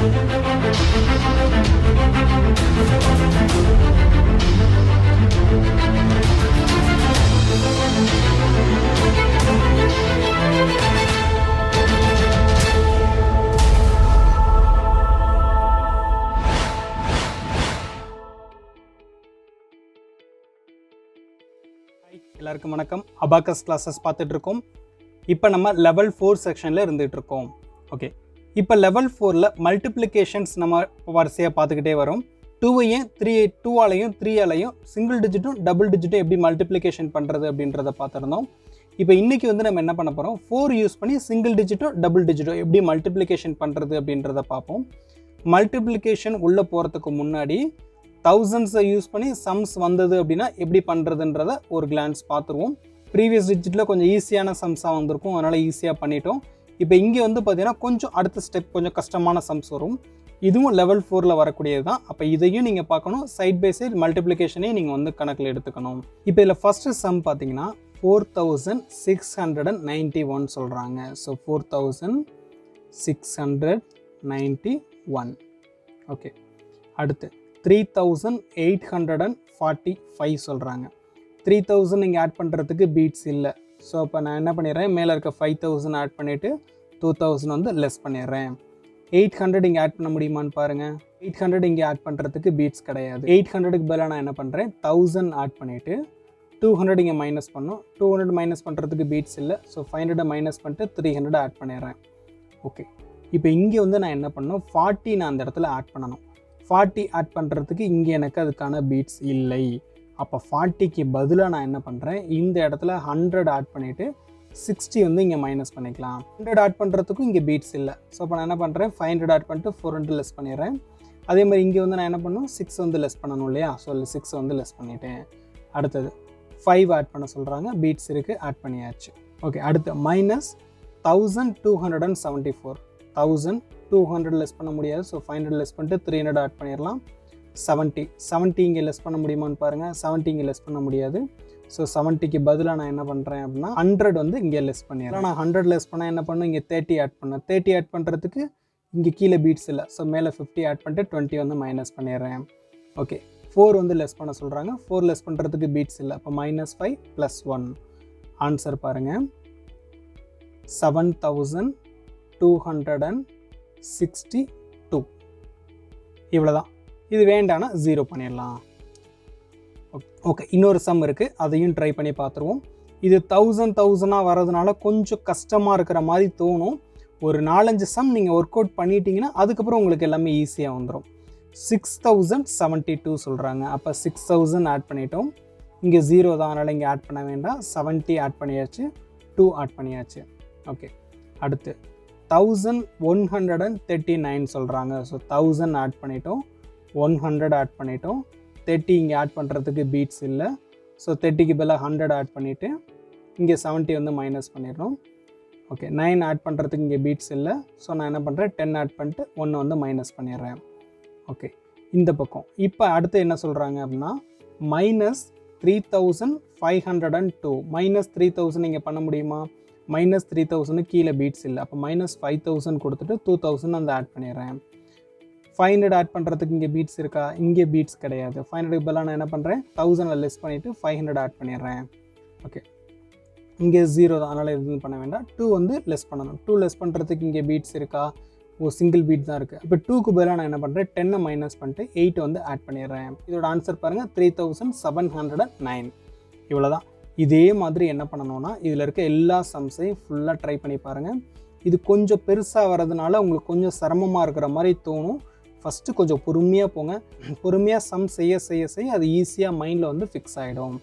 எல்லாருக்கும் வணக்கம். Abacus classes பார்த்துட்டு இருக்கோம். இப்போ நம்ம லெவல் 4 செக்ஷனில் இருந்துகிட்டு இருக்கோம். ஓகே, இப்போ லெவல் 4ல் மல்டிப்ளிகேஷன்ஸ் நம்ம வரிசையாக பார்த்துக்கிட்டே வரோம். 2ஐயும் 2ஆலையும் 3ஆலையும் சிங்கிள் டிஜிட்டும் டபுள் டிஜிட்டும் எப்படி மல்டிப்ளிகேஷன் பண்ணுறது அப்படின்றத பார்த்துருந்தோம். இப்போ இன்றைக்கி வந்து நம்ம என்ன பண்ண போகிறோம், 4 யூஸ் பண்ணி சிங்கிள் டிஜிட்டும் டபுள் டிஜிட்டும் எப்படி மல்டிப்ளிகேஷன் பண்ணுறது அப்படின்றத பார்ப்போம். மல்டிப்ளிகேஷன் உள்ளே போகிறதுக்கு முன்னாடி தௌசண்ட்ஸை யூஸ் பண்ணி சம்ஸ் வந்தது அப்படின்னா எப்படி பண்ணுறதுன்றத ஒரு கிளான்ஸ் பார்த்துருவோம். ப்ரீவியஸ் டிஜிட்டில் கொஞ்சம் ஈஸியான சம்ஸாக வந்திருக்கும், அதனால் ஈஸியாக பண்ணிட்டோம். இப்போ இங்கே வந்து பார்த்தீங்கன்னா கொஞ்சம் அடுத்த ஸ்டெப் கொஞ்சம் கஷ்டமான சம்ஸ் வரும். இதுவும் லெவல் 4ல் வரக்கூடியது தான். அப்போ இதையும் நீங்கள் பார்க்கணும், சைட் பை சைட் மல்டிப்ளிகேஷனையும் நீங்கள் வந்து கணக்கில் எடுத்துக்கணும். இப்போ இதில் ஃபஸ்ட்டு சம் பார்த்தீங்கன்னா 4691 சொல்கிறாங்க. ஸோ 4691. ஓகே, அடுத்து 3845 சொல்கிறாங்க. 3000 நீங்கள் ஆட் பண்ணுறதுக்கு பீட்ஸ் இல்லை. ஸோ அப்போ நான் என்ன பண்ணிடுறேன், மேலே இருக்க 5000 ஆட் பண்ணிவிட்டு 2000 வந்து லெஸ் பண்ணிடுறேன். 800 இங்கே ஆட் பண்ண முடியுமான்னு பாருங்கள். 800 இங்கே ஆட் பண்ணுறதுக்கு பீட்ஸ் கிடையாது. 800க்கு பதிலாக நான் என்ன பண்ணுறேன், 1000 ஆட் பண்ணிவிட்டு 200 இங்கே மைனஸ் பண்ணோம். 200 மைனஸ் பண்ணுறதுக்கு பீட்ஸ் இல்லை. ஸோ 500 மைனஸ் பண்ணிட்டு 300 ஆட் பண்ணிடுறேன். ஓகே, இப்போ இங்கே வந்து நான் என்ன பண்ணணும், 40 நான் அந்த இடத்துல ஆட் பண்ணணும். 40 ஆட் பண்ணுறதுக்கு இங்கே எனக்கு அதுக்கான பீட்ஸ் இல்லை. அப்போ 40க்கு பதிலாக நான் என்ன பண்ணுறேன், இந்த இடத்துல 100 ஆட் பண்ணிவிட்டு 60 வந்து இங்கே மைனஸ் பண்ணிக்கலாம். 100 ஆட் பண்ணுறதுக்கும் இங்கே பீட்ஸ் இல்லை. ஸோ அப்போ நான் என்ன பண்ணுறேன், 500 ஆட் பண்ணிட்டு 400 லெஸ் பண்ணிடுறேன். அதே மாதிரி இங்கே வந்து நான் என்ன பண்ணணும், 6 வந்து லெஸ் பண்ணணும் இல்லையா. ஸோ 6 வந்து லெஸ் பண்ணிட்டேன். அடுத்தது 5 ஆட் பண்ண சொல்கிறாங்க, பீட்ஸ் இருக்குது, ஆட் பண்ணியாச்சு. ஓகே, அடுத்து மைனஸ் 1274. 1200 லெஸ் பண்ண முடியாது. ஸோ 500 லெஸ் பண்ணிட்டு 300 ஆட் பண்ணிடலாம். 70 இங்கே லெஸ் பண்ண முடியுமான்னு பாருங்கள். 70 இங்கே லெஸ் பண்ண முடியாது. ஸோ 70க்கு பதிலாக நான் என்ன பண்ணுறேன் அப்படின்னா 100 வந்து இங்கே லெஸ் பண்ணிடுறேன். நான் 100 லெஸ் பண்ணால் என்ன பண்ணும், இங்கே 30 ஆட் பண்ணேன். 30 ஆட் பண்ணுறதுக்கு இங்கே கீழே பீட்ஸ் இல்லை. ஸோ மேலே 50 ஆட் பண்ணிட்டு 20 வந்து மைனஸ் பண்ணிடுறேன். ஓகே, 4 வந்து லெஸ் பண்ண சொல்கிறாங்க. 4 லெஸ் பண்ணுறதுக்கு பீட்ஸ் இல்லை. அப்போ -5 + 1. ஆன்சர் பாருங்கள், 7262. இவ்வளோதான். இது வேண்டானா 0 பண்ணிடலாம். ஓகே, இன்னொரு சம் இருக்குது, அதையும் ட்ரை பண்ணி பார்த்துருவோம். இது 1000 வர்றதுனால கொஞ்சம் கஷ்டமாக இருக்கிற மாதிரி தோணும். ஒரு 4-5 சம் நீங்கள் ஒர்க் அவுட் பண்ணிட்டீங்கன்னா அதுக்கப்புறம் உங்களுக்கு எல்லாமே ஈஸியாக வந்துடும். 6072 சொல்கிறாங்க. அப்போ 6000 ஆட் பண்ணிட்டோம். இங்கே 0 தான், அதனால் இங்கே ஆட் பண்ண வேண்டாம். 70 ஆட் பண்ணியாச்சு, 2 ஆட் பண்ணியாச்சு. ஓகே, அடுத்து 1139 சொல்கிறாங்க. ஸோ 1000 ஆட் பண்ணிட்டோம், 100 ஆட் பண்ணிட்டோம். 30 இங்கே ஆட் பண்ணுறதுக்கு பீட்ஸ் இல்லை. ஸோ 30க்கு பதிலாக 100 ஆட் பண்ணிவிட்டு இங்கே 70 வந்து மைனஸ் பண்ணிடுறோம். ஓகே, 9 ஆட் பண்ணுறதுக்கு இங்கே பீட்ஸ் இல்லை. ஸோ நான் என்ன பண்ணுறேன், 10 ஆட் பண்ணிட்டு 1 வந்து மைனஸ் பண்ணிடுறேன். ஓகே, இந்த பக்கம் இப்போ அடுத்து என்ன சொல்கிறாங்க அப்படின்னா -3502. -3000 இங்கே பண்ண முடியுமா, -3000 கீழே பீட்ஸ் இல்லை. அப்போ -5000 கொடுத்துட்டு 2000 அந்த ஆட் பண்ணிடுறேன். 500 ஆட் பண்ணுறதுக்கு இங்கே பீட்ஸ் இருக்கா, இங்கே பீட்ஸ் கிடையாது. 500க்கு பதிலாக நான் என்ன பண்ணுறேன், 1000 லெஸ் பண்ணிவிட்டு 500 ஆட் பண்ணிடுறேன். ஓகே, இங்கே 0 தான், அதனால் எதுவும் பண்ண வேண்டாம். 2 வந்து லெஸ் பண்ணணும். 2 லெஸ் பண்ணுறதுக்கு இங்கே பீட்ஸ் இருக்கா, சிங்கிள் பீட் தான் இருக்குது. இப்போ 2க்கு பதிலாக நான் என்ன பண்ணுறேன், 10 மைனஸ் பண்ணிட்டு 8 வந்து ஆட் பண்ணிடுறேன். இதோட ஆன்சர் பாருங்கள், 3709. இவ்வளோ தான். இதே மாதிரி என்ன பண்ணணும்னா இதில் இருக்க எல்லா சம்ஸையும் ஃபுல்லாக ட்ரை பண்ணி பாருங்கள். இது கொஞ்சம் பெருசாக வர்றதுனால உங்களுக்கு கொஞ்சம் சிரமமாக இருக்கிற மாதிரி தோணும். ஃபஸ்ட்டு கொஞ்சம் பொறுமையாக போங்க. பொறுமையாக சம் செய்ய செய்ய செய்ய அது ஈஸியாக மைண்டில் வந்து ஃபிக்ஸ் ஆகிடும்.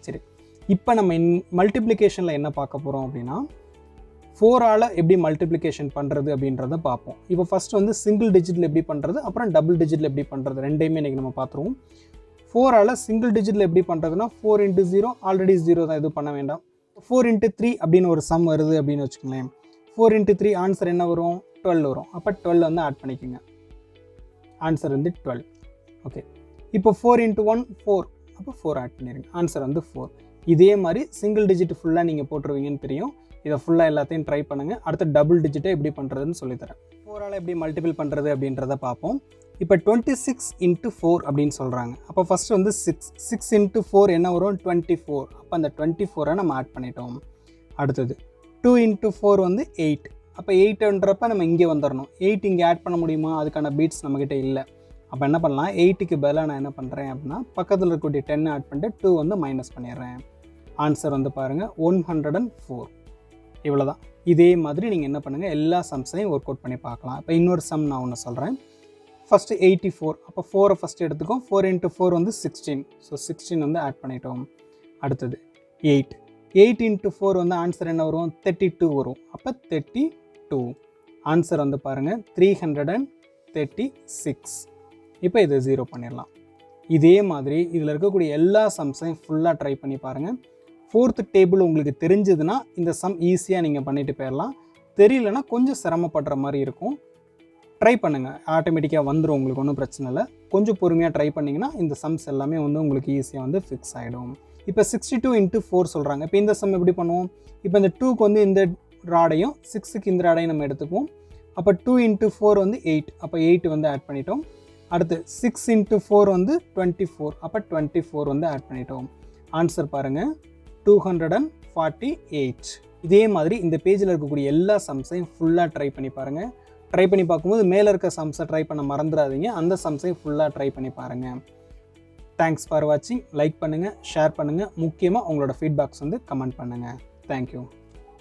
சரி, இப்போ நம்ம மல்டிப்ளிகேஷனில் என்ன பார்க்க போகிறோம் அப்படின்னா 4ஆல் எப்படி மல்டிப்ளிகேஷன் பண்ணுறது அப்படின்றத பார்ப்போம். இப்போ ஃபஸ்ட்டு வந்து சிங்கிள் டிஜிட்டில் எப்படி பண்ணுறது, அப்புறம் டபுள் டிஜிட்டில் எப்படி பண்ணுறது, ரெண்டையுமே இன்றைக்கி நம்ம பார்த்துருவோம். 4ஆல் சிங்கிள் டிஜிட்டில் எப்படி பண்ணுறதுனா 4 × 0 ஆல்ரெடி 0 தான், எதுவும் பண்ண வேண்டாம். 4 × 3 அப்படின்னு ஒரு சம் வருது அப்படின்னு வச்சுக்கோங்களேன். 4 × 3 ஆன்சர் என்ன வரும், 12 வரும். அப்போ 12 வந்து ஆட் பண்ணிக்கோங்க. ஆன்சர் வந்து 12. ஓகே, இப்போ 4 × 1 4, அப்போ 4 ஆட் பண்ணிடுங்க. ஆன்சர் வந்து 4. இதே மாதிரி சிங்கிள் டிஜிட் ஃபுல்லாக நீங்கள் போட்டுருவீங்கன்னு தெரியும். இதை ஃபுல்லாக எல்லாத்தையும் ட்ரை பண்ணுங்கள். அடுத்து டபுள் டிஜிட்டை எப்படி பண்ணுறதுன்னு சொல்லித்தரேன். 4ஆல் எப்படி மல்டிபிள் பண்ணுறது அப்படின்றத பார்ப்போம். இப்போ 26 × 4 அப்படின்னு சொல்கிறாங்க. அப்போ ஃபஸ்ட்டு வந்து 6 × 4 என்ன வரும் 24. அப்போ அந்த 24 நம்ம ஆட் பண்ணிட்டோம். அடுத்தது 2 × 4 வந்து 8. அப்போ 8ன்றப்ப நம்ம இங்கே வந்துடணும். 8 இங்கே ஆட் பண்ண முடியுமா? அதுக்கான பீட்ஸ் நம்மக்கிட்ட இல்லை. அப்போ என்ன பண்ணலாம், 8க்கு பதிலாக நான் என்ன பண்ணுறேன் அப்படின்னா பக்கத்தில் இருக்கக்கூடிய 10 ஆட் பண்ணிட்டு 2 வந்து மைனஸ் பண்ணிடுறேன். ஆன்சர் வந்து பாருங்கள் 104. இவ்வளோ தான். இதே மாதிரி நீங்கள் என்ன பண்ணுங்கள், எல்லா சம்ஸையும் ஒர்க் அவுட் பண்ணி பார்க்கலாம். இப்போ இன்னொரு சம் நான் ஒன்று சொல்கிறேன். ஃபஸ்ட்டு 84. அப்போ 4 ஃபஸ்ட்டு எடுத்துக்கோம். 4 × 4 வந்து 16. ஸோ 16 வந்து ஆட் பண்ணிட்டோம். அடுத்தது 8 × 4 வந்து ஆன்சர் என்ன வரும் 32 வரும். அப்போ 32. ஆன்சர் வந்து பாருங்கள் 336. இப்போ இதை 0 பண்ணிடலாம். இதே மாதிரி இதில் இருக்கக்கூடிய எல்லா சம்ஸையும் ஃபுல்லாக ட்ரை பண்ணி பாருங்கள். 4th டேபிள் உங்களுக்கு தெரிஞ்சதுன்னா இந்த சம் ஈஸியாக நீங்கள் பண்ணிட்டு போயிடலாம். தெரியலனா கொஞ்சம் சிரமப்படுற மாதிரி இருக்கும். ட்ரை பண்ணுங்கள், ஆட்டோமேட்டிக்காக வந்துடும், உங்களுக்கு ஒன்றும் பிரச்சனை இல்லை. கொஞ்சம் பொறுமையாக ட்ரை பண்ணிங்கன்னா இந்த சம்ஸ் எல்லாமே வந்து உங்களுக்கு ஈஸியாக வந்து ஃபிக்ஸ் ஆகிடும். இப்போ 62 × 4 சொல்கிறாங்க. இப்போ இந்த சம் எப்படி பண்ணுவோம், இப்போ இந்த 2க்கு வந்து இந்த ராடையும் 6க்கு இந்த ராடையும் நம்ம எடுத்துக்குவோம். அப்போ 2 × 4 வந்து 8. அப்போ 8 வந்து ஆட் பண்ணிட்டோம். அடுத்து 6 × 4 வந்து 24. அப்போ 24 வந்து ஆட் பண்ணிட்டோம். ஆன்சர் பாருங்கள் 248. இதே மாதிரி இந்த பேஜில் இருக்கக்கூடிய எல்லா சம்ஸையும் ஃபுல்லாக ட்ரை பண்ணி பாருங்கள். ட்ரை பண்ணி பார்க்கும்போது மேலே இருக்க சம்ஸை ட்ரை பண்ண மறந்துடாதீங்க. அந்த சம்ஸையும் ஃபுல்லாக ட்ரை பண்ணி பாருங்கள். தேங்க்ஸ் ஃபார் வாட்சிங். லைக் பண்ணுங்கள், ஷேர் பண்ணுங்கள், முக்கியமாக உங்களோட ஃபீட்பேக்ஸ் வந்து கமெண்ட் பண்ணுங்கள். தேங்க்யூ.